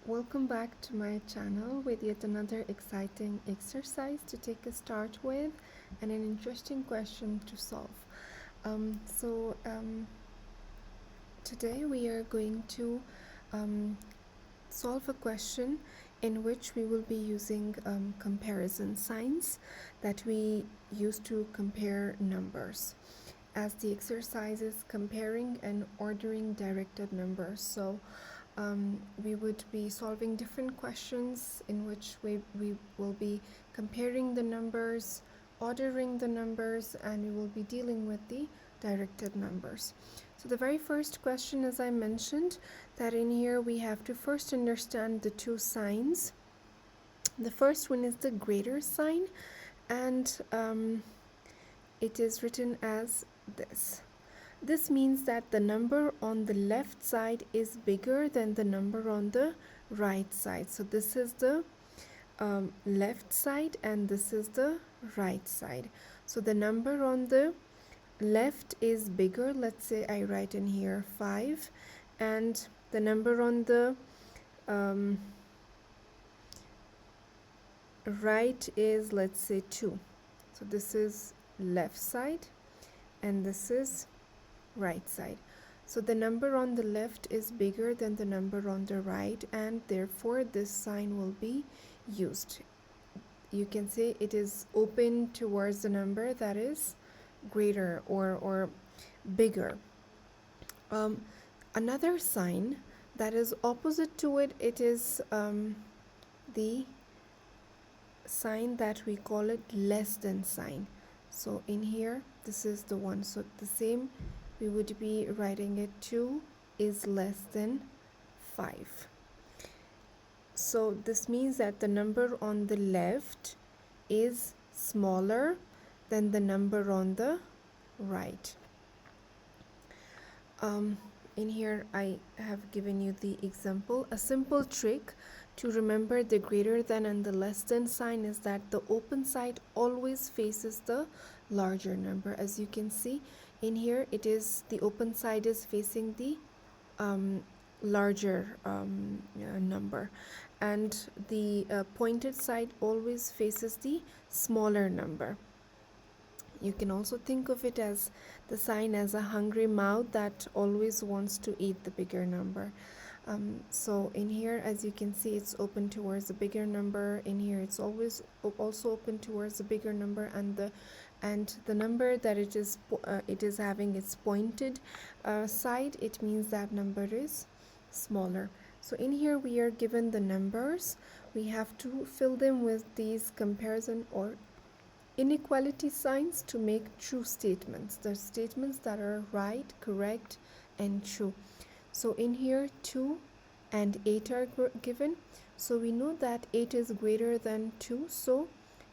Welcome back to my channel with yet another exciting exercise to take a start with and an interesting question to solve. Today we are going to solve a question in which we will be using comparison signs that we use to compare numbers, as the exercise is comparing and ordering directed numbers. So we would be solving different questions in which we will be comparing the numbers, ordering the numbers, and we will be dealing with the directed numbers. So the very first question, as I mentioned, that in here we have to first understand the two signs. The first one is the greater sign, and it is written as this. This means that the number on the left side is bigger than the number on the right side. So this is the left side and this is the right side. So the number on the left is bigger. Let's say I write in here 5, and the number on the right is, let's say, 2. So this is left side and this is right side. So the number on the left is bigger than the number on the right, and therefore this sign will be used. You can say it is open towards the number that is greater or bigger. Another sign that is opposite to it, it is the sign that we call it less than sign. So in here, this is the one. So the same, we would be writing it 2 is less than 5. So this means that the number on the left is smaller than the number on the right. In here I have given you the example. A simple trick to remember the greater than and the less than sign is that the open side always faces the larger number. As you can see in here, it is the open side is facing the larger number, and the pointed side always faces the smaller number. You can also think of it as the sign as a hungry mouth that always wants to eat the bigger number. So in here, as you can see, it's open towards the bigger number. In here, it's always also open towards the bigger number, and the number that it is having its pointed side, it means that number is smaller. So in here we are given the numbers. We have to fill them with these comparison or inequality signs to make true statements, the statements that are right, correct, and true. So in here 2 and 8 are given. So we know that 8 is greater than 2, so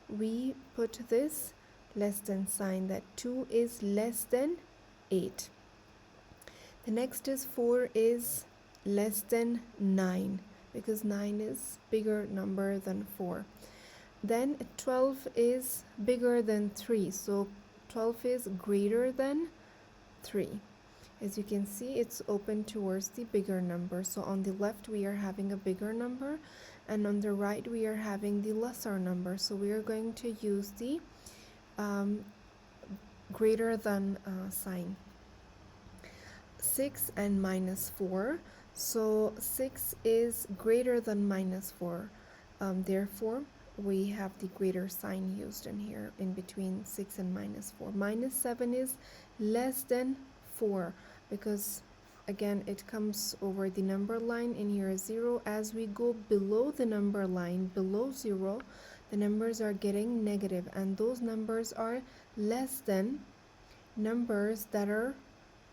we put this less than sign, that 2 is less than 8. The next is 4 is less than 9, because 9 is bigger number than 4. Then 12 is bigger than 3, so 12 is greater than 3. As you can see, it's open towards the bigger number. So on the left we are having a bigger number, and on the right we are having the lesser number. So we are going to use the greater than sign. 6 and minus 4. So 6 is greater than minus 4. Therefore, we have the greater sign used in here in between 6 and minus 4. Minus 7 is less than 4, because again it comes over the number line. In here is 0. As we go below the number line, below 0, the numbers are getting negative, and those numbers are less than numbers that are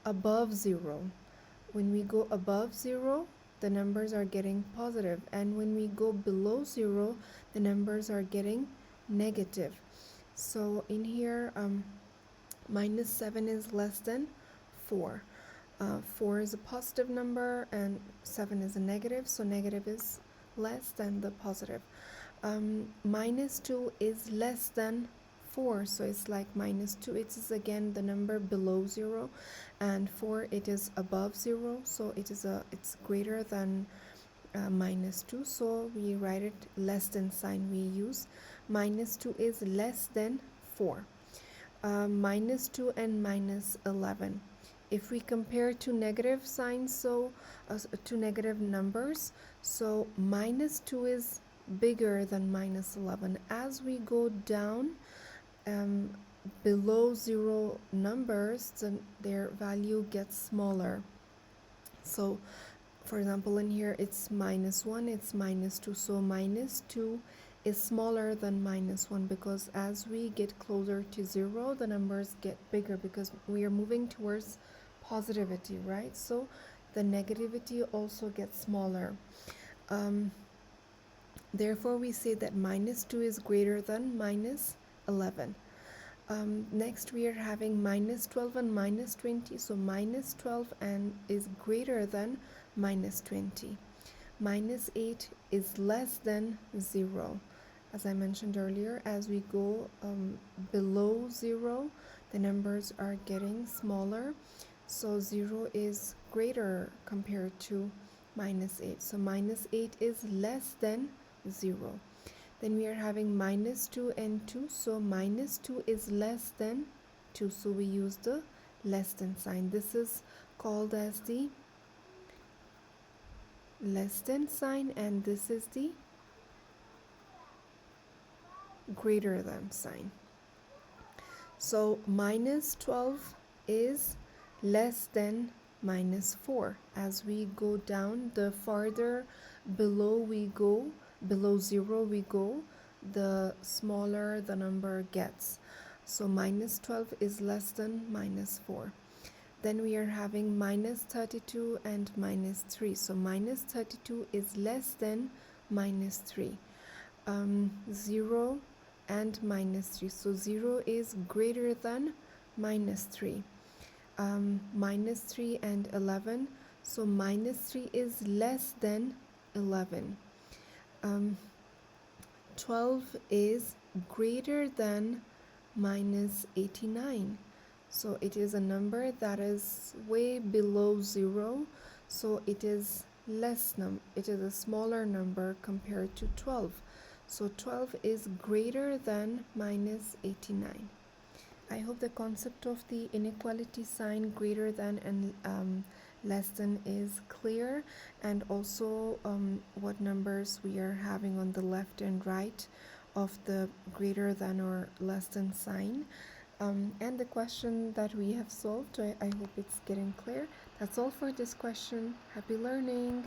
above 0. When we go above 0, the numbers are getting positive, and when we go below 0, the numbers are getting negative. So in here, minus 7 is less than 4. 4 is a positive number and 7 is a negative, so negative is less than the positive. Minus 2 is less than 4, so it's like minus 2, it is again the number below 0, and 4, it is above 0, so it's greater than minus 2, so we write it less than sign. We use minus 2 is less than 4. Minus 2 and minus 11. If we compare two negative signs, so two negative numbers, so minus 2 is bigger than minus 11. As we go down um, below 0 numbers, then their value gets smaller. So for example, in here it's minus 1, it's minus 2, so minus 2 is smaller than minus 1, because as we get closer to 0, the numbers get bigger because we are moving towards positivity, right? So the negativity also gets smaller. Therefore we say that minus 2 is greater than minus 11. Next we are having minus 12 and minus 20, so minus 12 and is greater than minus 20. Minus 8 is less than 0. As I mentioned earlier, as we go below 0, the numbers are getting smaller, so 0 is greater compared to minus 8. So minus 8 is less than 0. Then we are having minus 2 and 2, so minus 2 is less than 2, so we use the less than sign. This is called as the less than sign, and this is the greater than sign. So minus 12 is less than minus 4. As we go down, the farther below we go, below 0 we go, the smaller the number gets. So minus 12 is less than minus 4. Then we are having minus 32 and minus 3. So minus 32 is less than minus 3. 0 and minus 3. So 0 is greater than minus 3. Minus 3 and 11. So minus 3 is less than 11. 12 is greater than minus 89. So it is a number that is way below 0. So it is it is a smaller number compared to 12. So 12 is greater than minus 89. I hope the concept of the inequality sign greater than and less than is clear, and also what numbers we are having on the left and right of the greater than or less than sign. And the question that we have solved, I hope it's getting clear. That's all for this question. Happy learning!